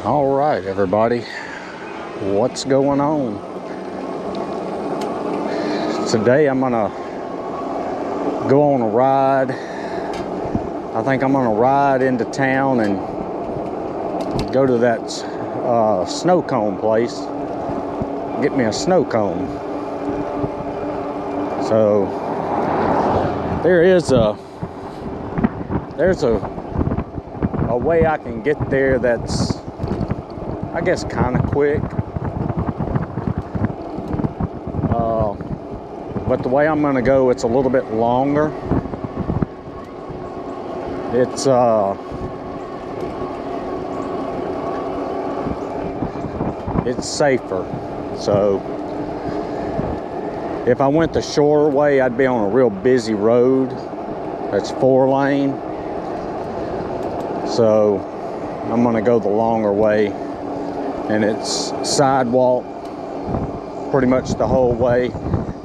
All right, everybody, what's going on? Today I'm gonna go on a ride. I think I'm gonna ride into town and go to that snow cone place, get me a snow cone. So there's a way I can get there that's, I guess, kind of quick. But the way I'm gonna go, it's a little bit longer. It's safer. So if I went the shorter way, I'd be on a real busy road that's 4-lane. So I'm gonna go the longer way, and it's sidewalk pretty much the whole way.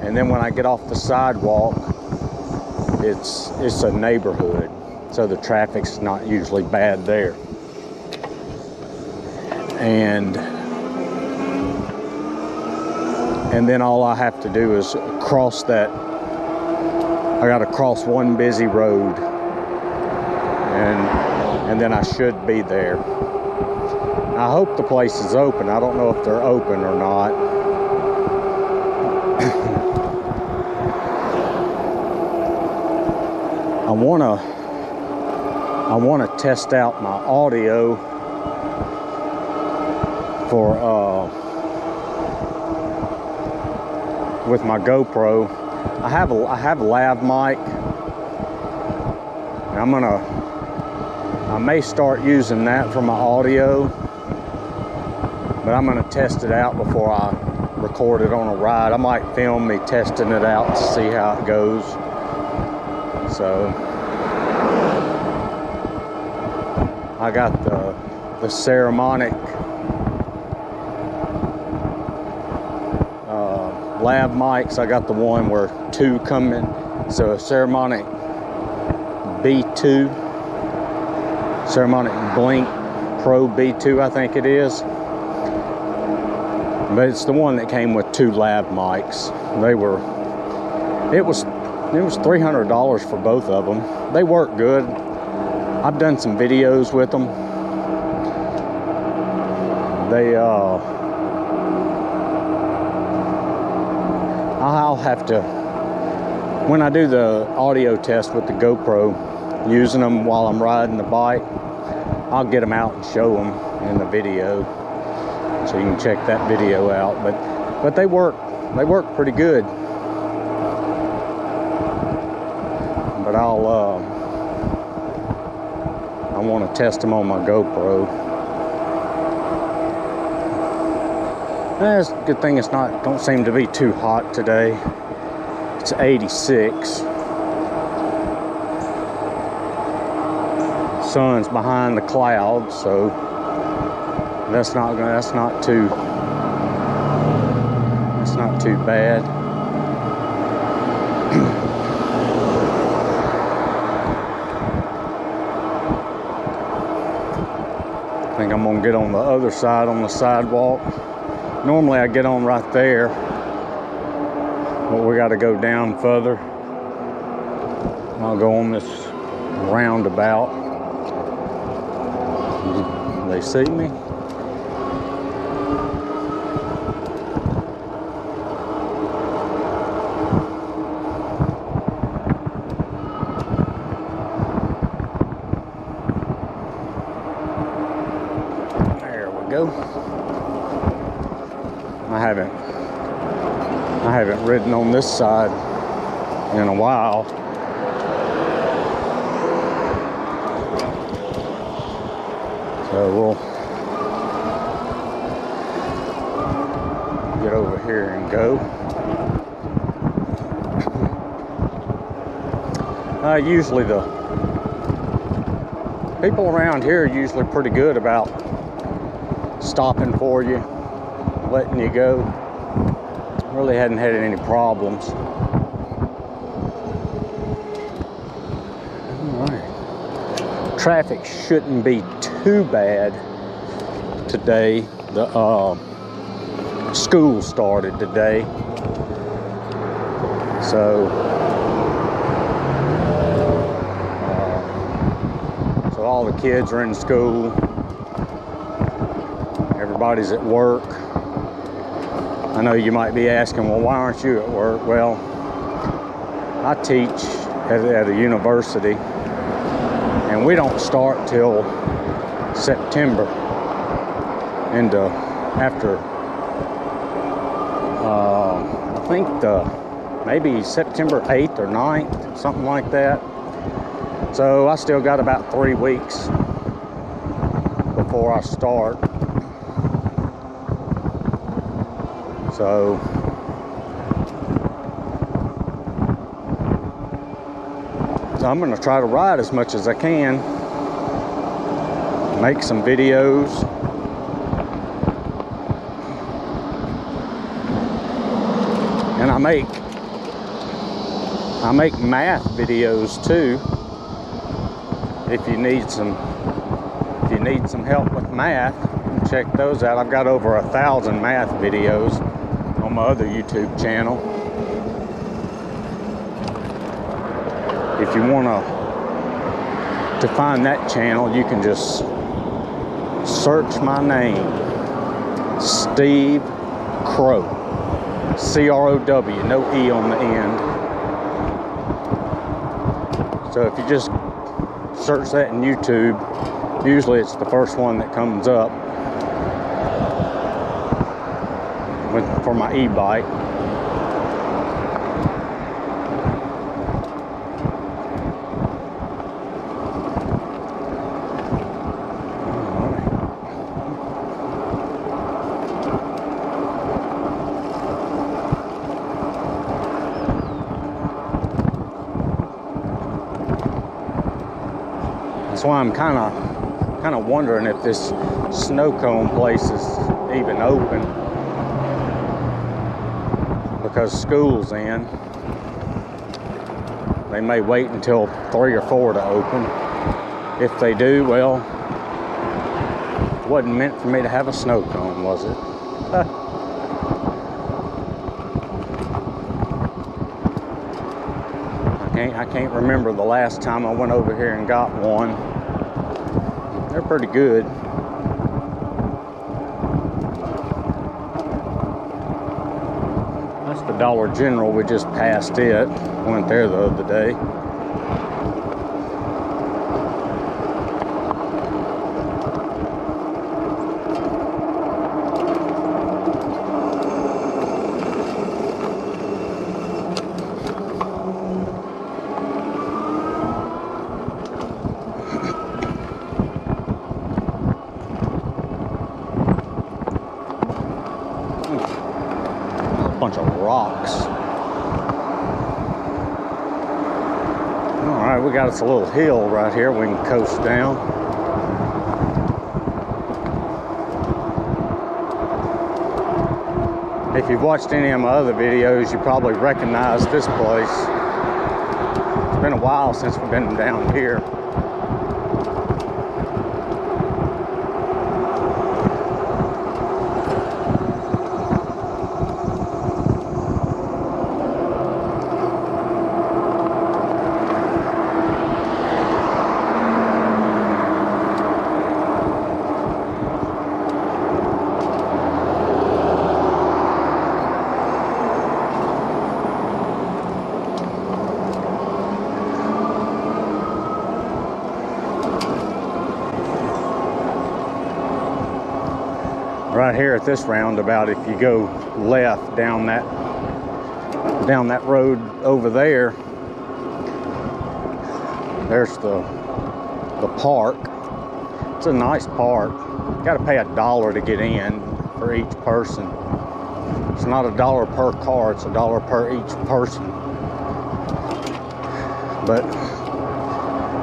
And then when I get off the sidewalk, it's a neighborhood, so the traffic's not usually bad there. And then all I have to do is cross that. I got to cross one busy road, and then I should be there. I hope the place is open. I don't know if they're open or not. I wanna test out my audio for with my GoPro. I have a lav mic. And I may start using that for my audio, but I'm gonna test it out before I record it on a ride. I might film me testing it out to see how it goes. So I got the Saramonic lav mics. I got the one where 2 come in. So a Saramonic B2, Saramonic Blink Pro B2, I think it is. But it's the one that came with 2 lav mics. It was $300 for both of them. They work good. I've done some videos with them. I'll have to, when I do the audio test with the GoPro, using them while I'm riding the bike, I'll get them out and show them in the video, so you can check that video out. But they work pretty good. But I want to test them on my GoPro. It's a good thing don't seem to be too hot today. It's 86. Sun's behind the clouds, so that's not too bad. I think I'm gonna get on the other side on the sidewalk. Normally I get on right there, but we got to go down further. I'll go on this roundabout. They see me? There we go. I haven't ridden on this side in a while. So we'll get over here and go. Usually the people around here are usually pretty good about stopping for you, letting you go. Really hadn't had any problems. All right. Traffic shouldn't be too bad today. The school started today. So all the kids are in school. Everybody's at work. I know you might be asking, well, why aren't you at work? Well, I teach at a university, and we don't start till September, into after I think maybe September 8th or 9th, something like that. So I still got about 3 weeks before I start. So I'm going to try to ride as much as I can, make some videos. And I make math videos too. If you need some help with math, check those out. I've got over 1,000 math videos on my other YouTube channel. If you want to find that channel, you can just search my name, Steve Crow, C-R-O-W, no E on the end. So if you just search that in YouTube, usually it's the first one that comes up for my e-bike. That's why I'm kind of wondering if this snow cone place is even open, because school's in. They may wait until 3 or 4 to open. If they do, well, it wasn't meant for me to have a snow cone, was it? I can't remember the last time I went over here and got one. They're pretty good. That's the Dollar General. We just passed it. Went there the other day. Bunch of rocks. All right, we got us a little hill right here we can coast down. If you've watched any of my other videos, you probably recognize this place. It's been a while since we've been down here. Right here at this roundabout, if you go left down that road over there, there's the park. It's a nice park. You got to pay $1 to get in for each person. It's not $1 per car, it's $1 per each person. But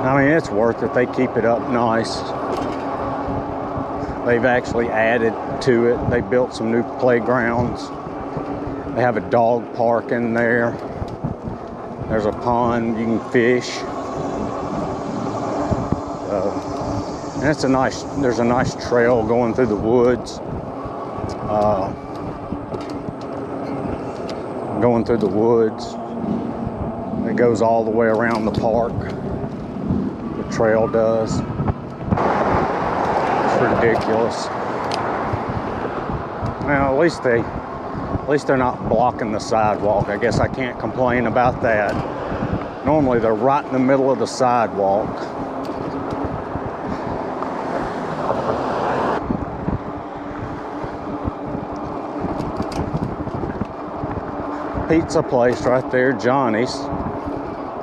I mean, it's worth it. They keep it up nice. They've actually added to it. They built some new playgrounds. They have a dog park in there. There's a pond you can fish. And it's there's a nice trail going through the woods. It goes all the way around the park. The trail does. It's ridiculous. Well, at least they're not blocking the sidewalk. I guess I can't complain about that. Normally they're right in the middle of the sidewalk. Pizza place right there, Johnny's.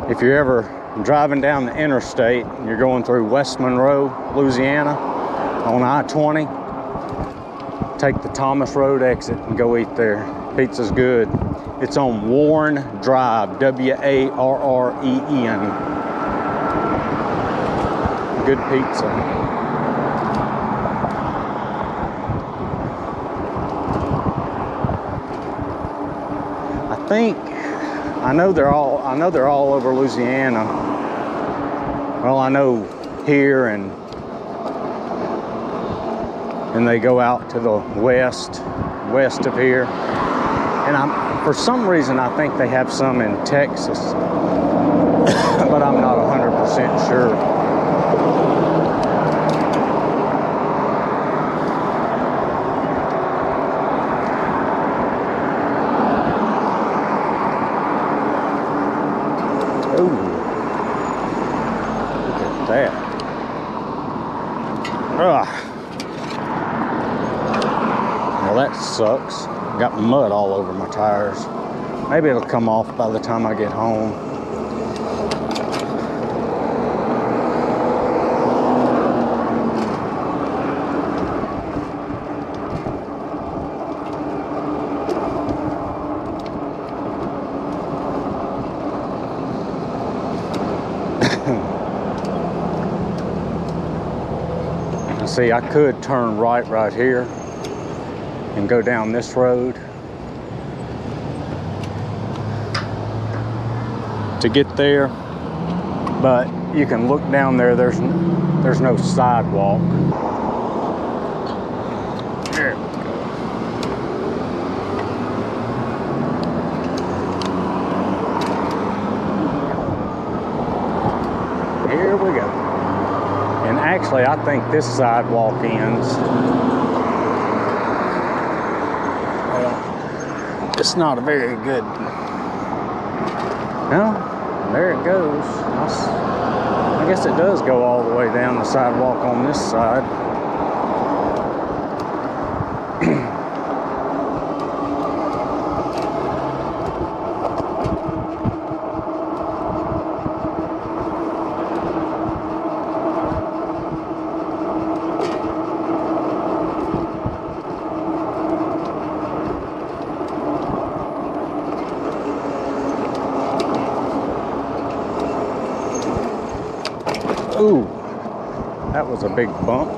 If you're ever driving down the interstate and you're going through West Monroe, Louisiana on I-20, take the Thomas Road exit and go eat there. Pizza's good. It's on Warren Drive, W-A-R-R-E-N. Good pizza. I know they're all over Louisiana. Well, I know here and they go out to the west of here. And for some reason I think they have some in Texas, but I'm not 100% sure. Well, that sucks. Got mud all over my tires. Maybe it'll come off by the time I get home. See, I could turn right here and go down this road to get there, but you can look down there. There's no sidewalk. There we go. Here we go. And actually, I think this sidewalk ends. Well, it's not a very good. Well, there it goes. I guess it does go all the way down the sidewalk on this side. Ooh, that was a big bump.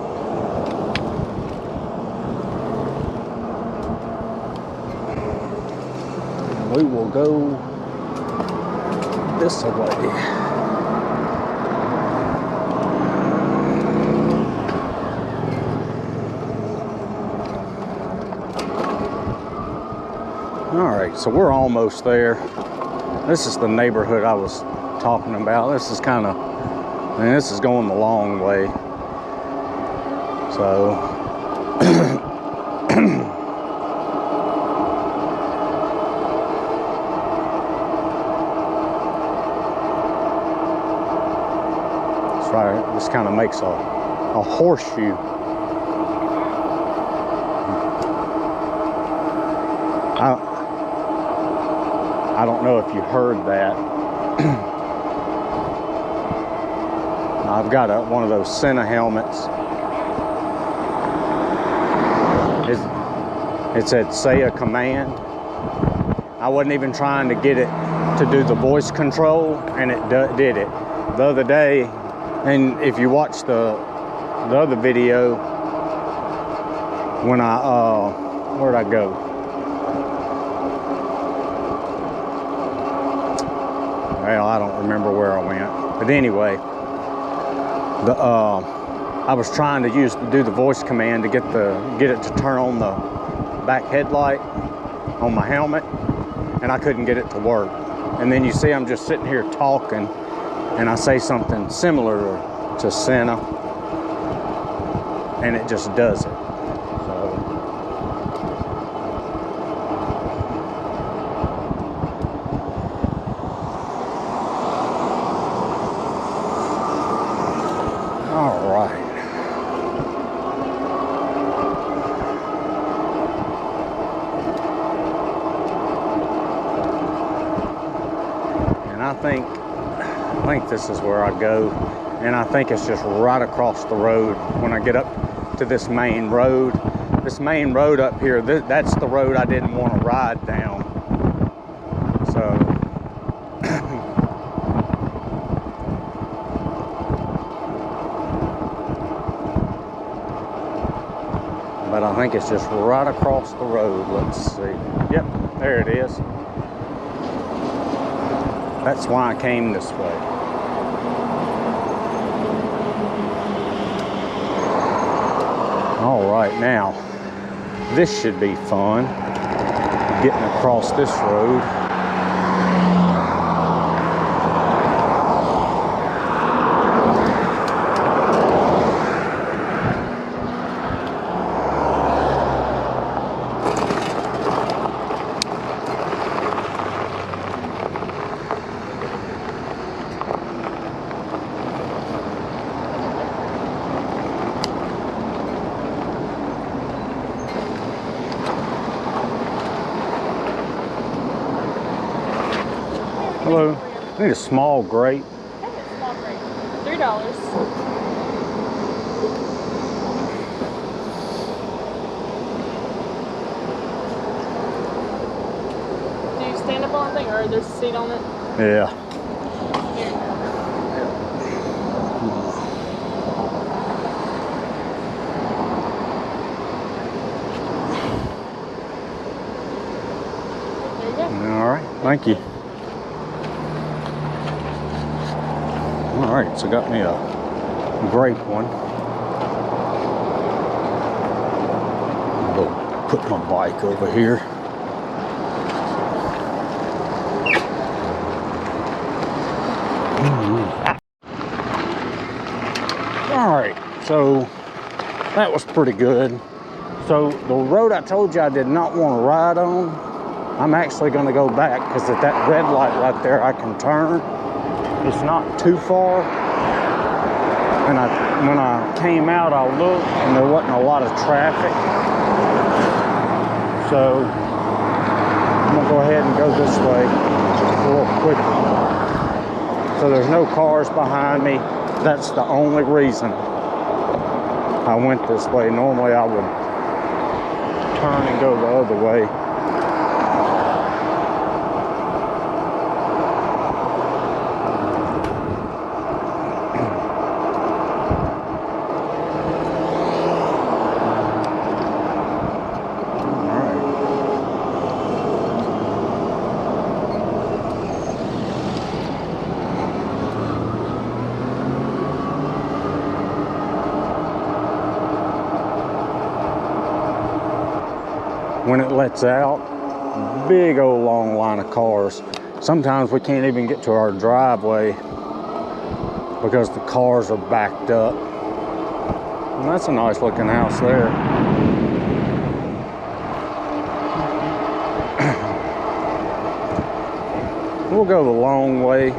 We will go this way. All right, so we're almost there. This is the neighborhood I was talking about. This is kind of, and this is going the long way. So, that's right. This kind of makes a horseshoe. I don't know if you heard that. I've got one of those Sena helmets. It said, say a command. I wasn't even trying to get it to do the voice control, and it did it. The other day, and if you watch the other video, when where'd I go? Well, I don't remember where I went. But anyway, I was trying to do the voice command to get it to turn on the back headlight on my helmet, and I couldn't get it to work. And then you see I'm just sitting here talking, and I say something similar to Senna, and it just does it. All right. And I think this is where I go, and I think it's just right across the road when I get up to this main road. This main road up here, that's the road I didn't want to ride down. So but I think it's just right across the road. Let's see. Yep, there it is. That's why I came this way. All right, now, this should be fun, getting across this road. Hello. I need a small grape. Okay, small grape. $3. Do you stand up on the thing, or there's a seat on it? Yeah. Here. There you go. All right, thank you. All right, so got me a grape one. Go put my bike over here. All right, so that was pretty good. So the road I told you I did not want to ride on, I'm actually going to go back because at that red light right there I can turn. It's not too far. And when I came out, I looked and there wasn't a lot of traffic. So I'm gonna go ahead and go this way a little quicker. So there's no cars behind me. That's the only reason I went this way. Normally I would turn and go the other way. When it lets out, big old long line of cars. Sometimes we can't even get to our driveway because the cars are backed up. And that's a nice looking house there. We'll go the long way.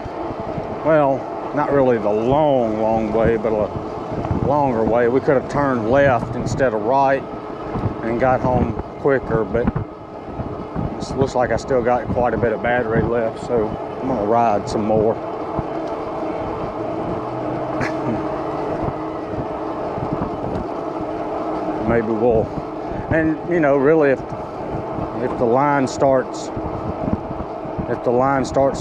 Well, not really the long way, but a longer way. We could have turned left instead of right and got home quicker, but it looks like I still got quite a bit of battery left, so I'm gonna ride some more. Maybe we'll, and you know, really if the line starts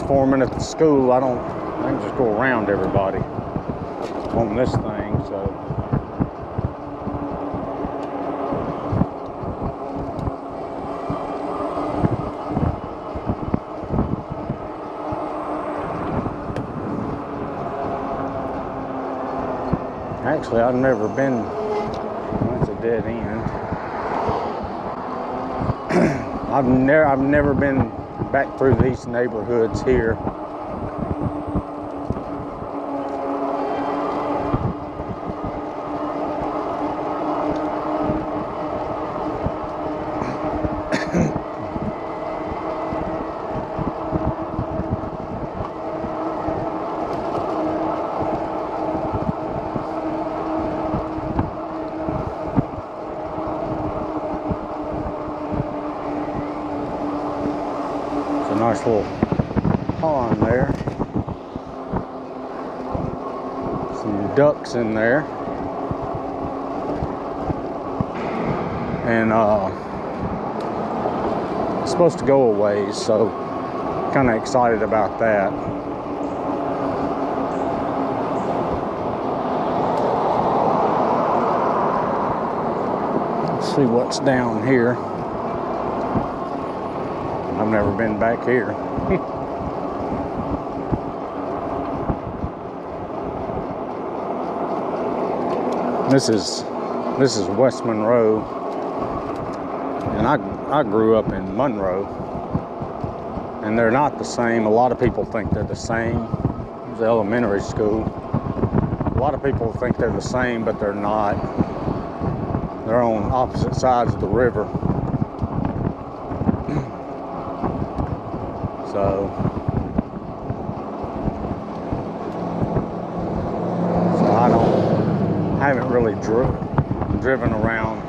forming at the school, I can just go around everybody on this thing, so. Actually, I've never been. That's a dead end. I've never been back through these neighborhoods here. Nice little pond there. Some ducks in there. And it's supposed to go a ways, so kind of excited about that. Let's see what's down here. I've never been back here. This is West Monroe, and I grew up in Monroe, and they're not the same. A lot of people think they're the same. It was elementary school. A lot of people think they're the same, but they're not. They're on opposite sides of the river. So I haven't really driven around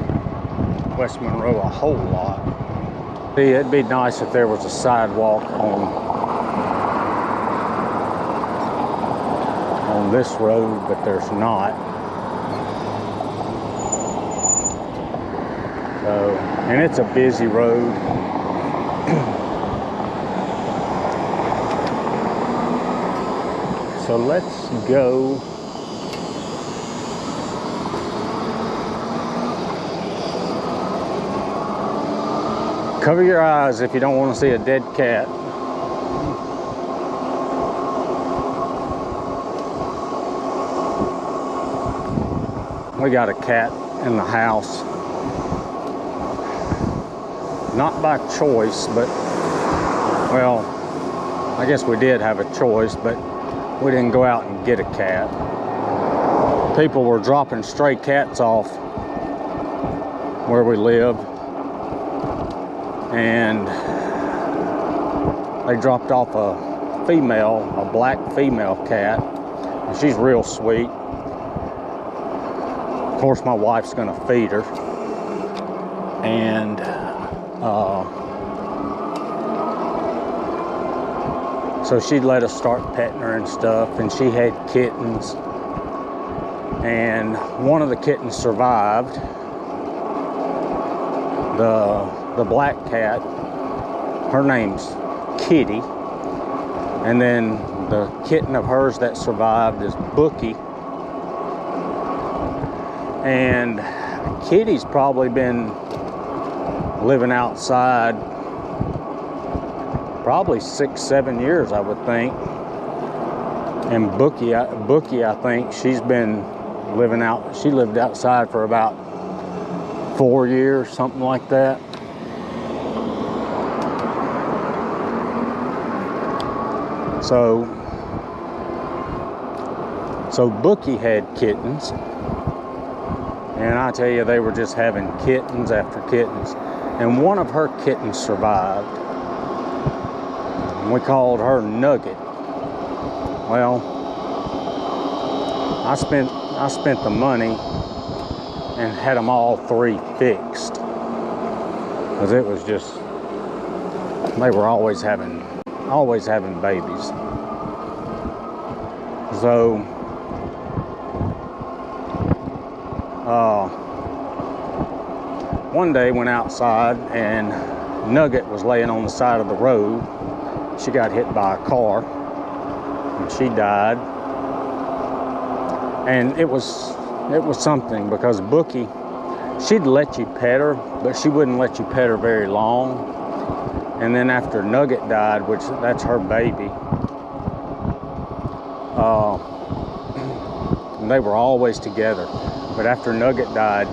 West Monroe a whole lot. See, it'd be nice if there was a sidewalk on this road, but there's not. So, and it's a busy road. So let's go. Cover your eyes if you don't want to see a dead cat. We got a cat in the house. Not by choice, but, well, I guess we did have a choice, but we didn't go out and get a cat. People were dropping stray cats off where we live, and they dropped off a black female cat. And she's real sweet. Of course, my wife's gonna feed her. And so she'd let us start petting her and stuff, and she had kittens. And one of the kittens survived. The black cat, her name's Kitty. And then the kitten of hers that survived is Bookie. And Kitty's probably been living outside probably 6-7 years, I would think. And Bookie, I think she's been living out. She lived outside for about 4 years, something like that. So Bookie had kittens, and I tell you, they were just having kittens after kittens. And one of her kittens survived. And we called her Nugget. Well, I spent the money and had them all three fixed, because it was just, they were always having babies. So one day went outside, and Nugget was laying on the side of the road. She got hit by a car and she died. And it was something, because Bookie, she'd let you pet her, but she wouldn't let you pet her very long. And then after Nugget died, which that's her baby, and they were always together. But after Nugget died,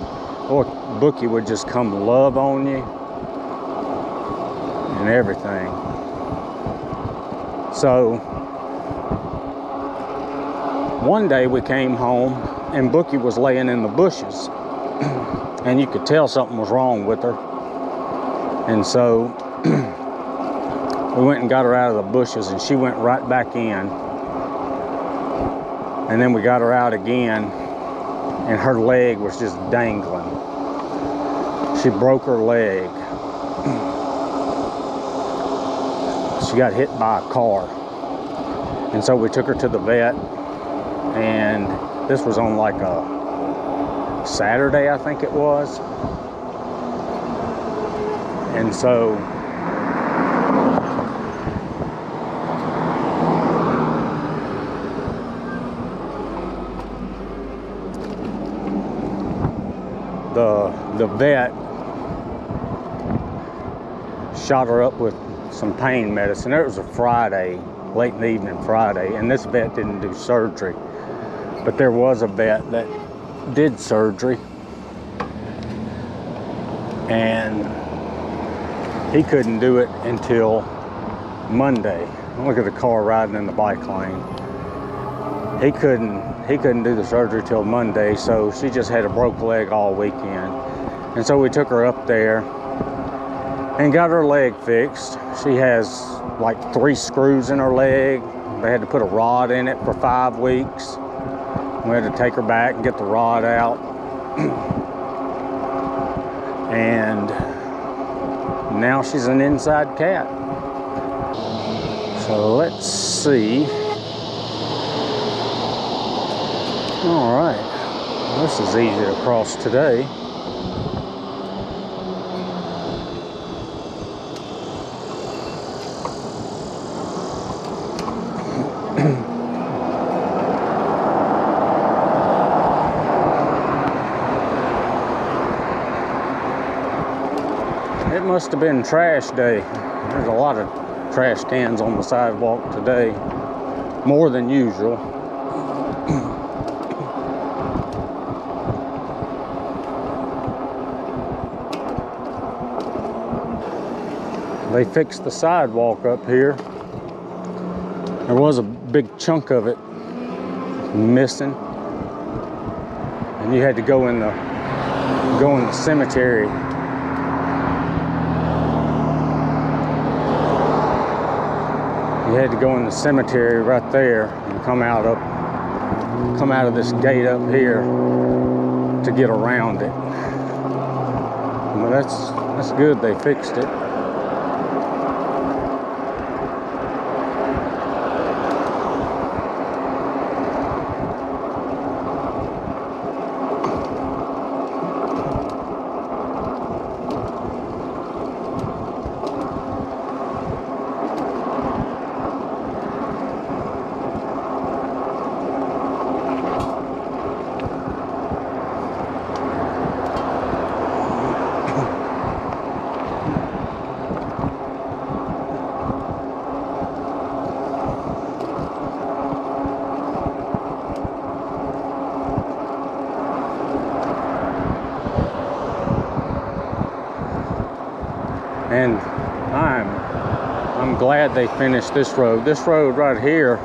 boy, Bookie would just come love on you and everything. So one day we came home and Bookie was laying in the bushes and you could tell something was wrong with her. And so we went and got her out of the bushes and she went right back in. And then we got her out again and her leg was just dangling. She broke her leg. She got hit by a car. And so we took her to the vet, and this was on like a Saturday, I think it was. And so the vet shot her up with some pain medicine. It was a Friday, late in the evening Friday, and this vet didn't do surgery. But there was a vet that did surgery, and he couldn't do it until Monday. Look at the car riding in the bike lane. He couldn't do the surgery till Monday, so she just had a broke leg all weekend. And so we took her up there and got her leg fixed. She has like 3 screws in her leg. They had to put a rod in it for 5 weeks. We had to take her back and get the rod out. And now she's an inside cat. So let's see. All right, this is easy to cross today. It must have been trash day. There's a lot of trash cans on the sidewalk today, more than usual. They fixed the sidewalk up here. There was a big chunk of it missing, and you had to go in the cemetery. You had to go in the cemetery right there and come out of this gate up here to get around it. But that's good. They fixed it. And I'm glad they finished this road. This road right here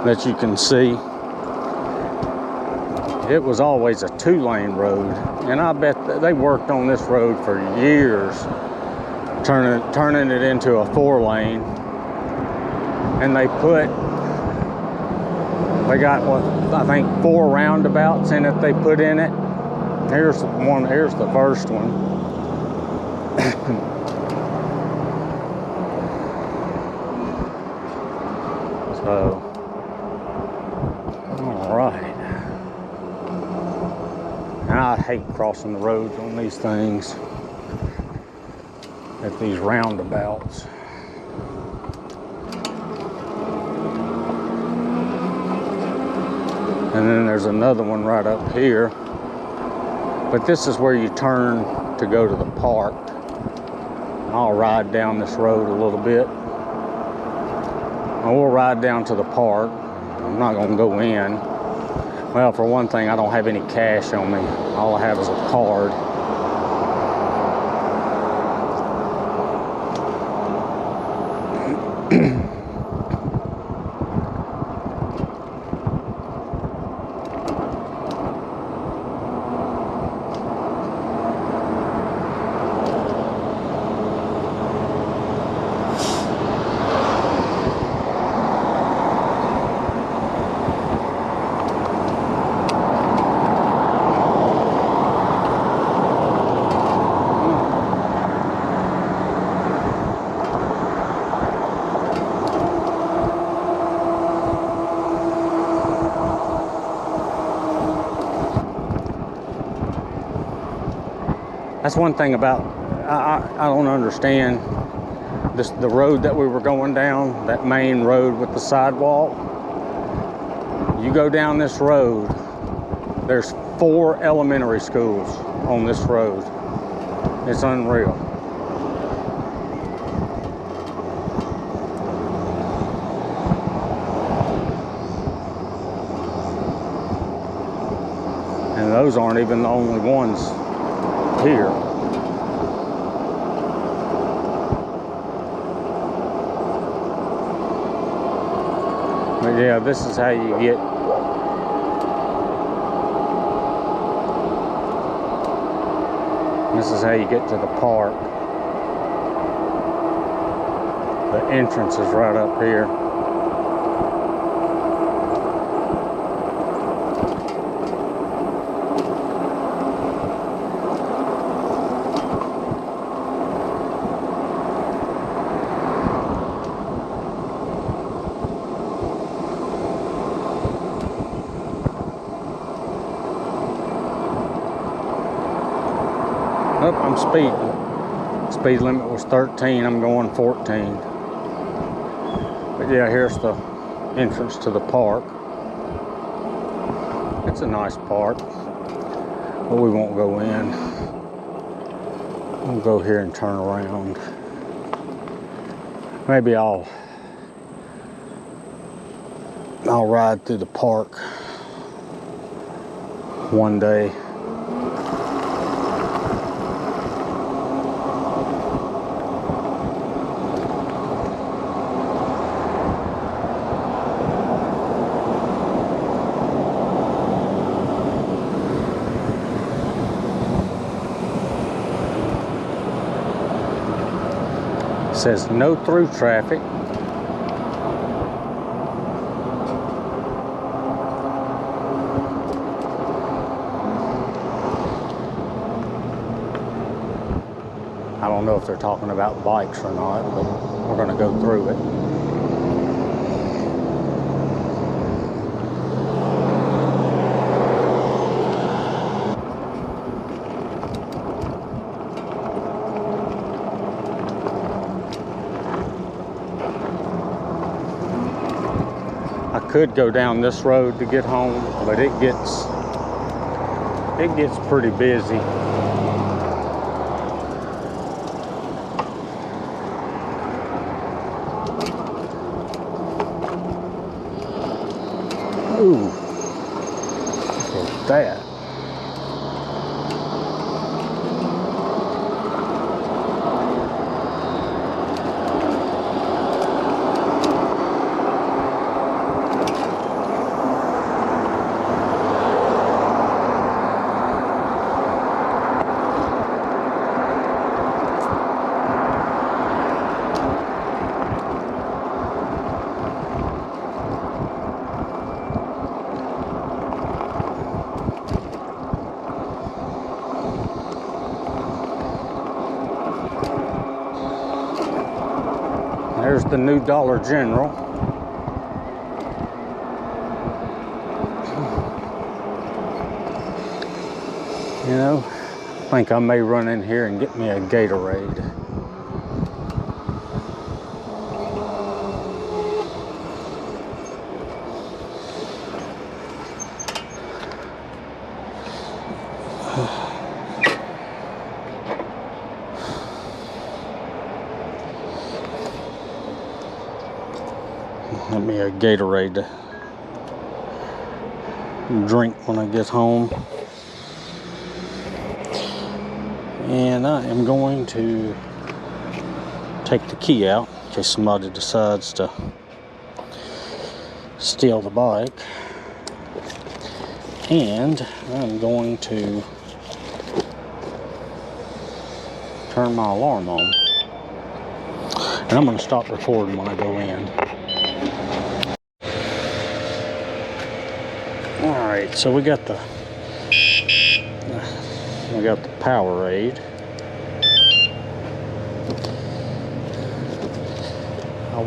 that you can see, it was always a 2-lane road. And I bet that they worked on this road for years, turning it into a 4-lane. And they got what, I think 4 roundabouts in it they put in it. Here's the first one. So, all right. And I hate crossing the roads on these things at these roundabouts. And then there's another one right up here. But this is where you turn to go to the park. I'll ride down this road a little bit. And we'll ride down to the park. I'm not going to go in. Well, for one thing, I don't have any cash on me. All I have is a card. That's one thing about, I don't understand this, the road that we were going down, that main road with the sidewalk. You go down this road, there's 4 elementary schools on this road. It's unreal. And those aren't even the only ones here. But yeah, this is how you get to the park. The entrance is right up here. Oh, I'm speeding. Speed limit was 13, I'm going 14. But yeah, here's the entrance to the park. It's a nice park, but we won't go in. We'll go here and turn around. Maybe I'll ride through the park one day. It says no through traffic. I don't know if they're talking about bikes or not, but we're going to go through it. I could go down this road to get home, but it gets pretty busy. Ooh, look at that. There's the new Dollar General. You know, I think I may run in here and get me a Gatorade. Get me a Gatorade. drink when I get home. And I am going to take the key out in case somebody decides to steal the bike. And I'm going to turn my alarm on. And I'm going to stop recording when I go in. Alright, so we got the Powerade. I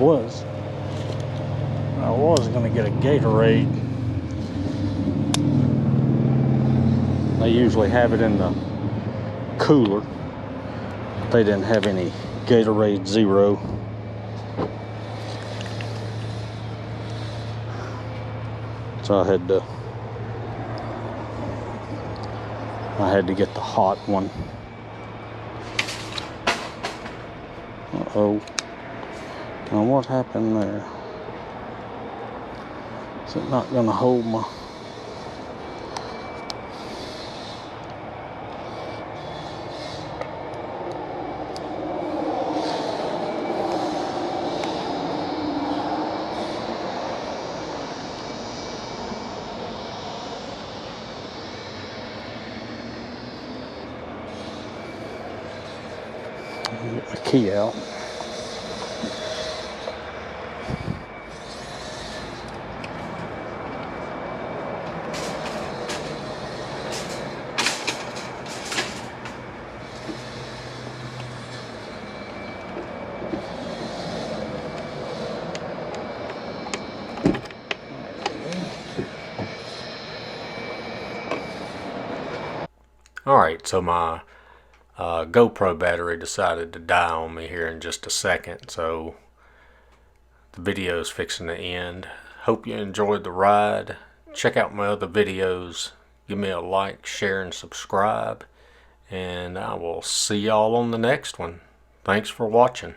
was gonna get a Gatorade. They usually have it in the cooler. They didn't have any Gatorade Zero. So I had to get the hot one. Uh-oh. Now what happened there? Is it not gonna hold my... Get my key out. Alright, so my GoPro battery decided to die on me here in just a second, so the video is fixing to end. Hope you enjoyed the ride. Check out my other videos. Give me a like, share, and subscribe. And I will see y'all on the next one. Thanks for watching.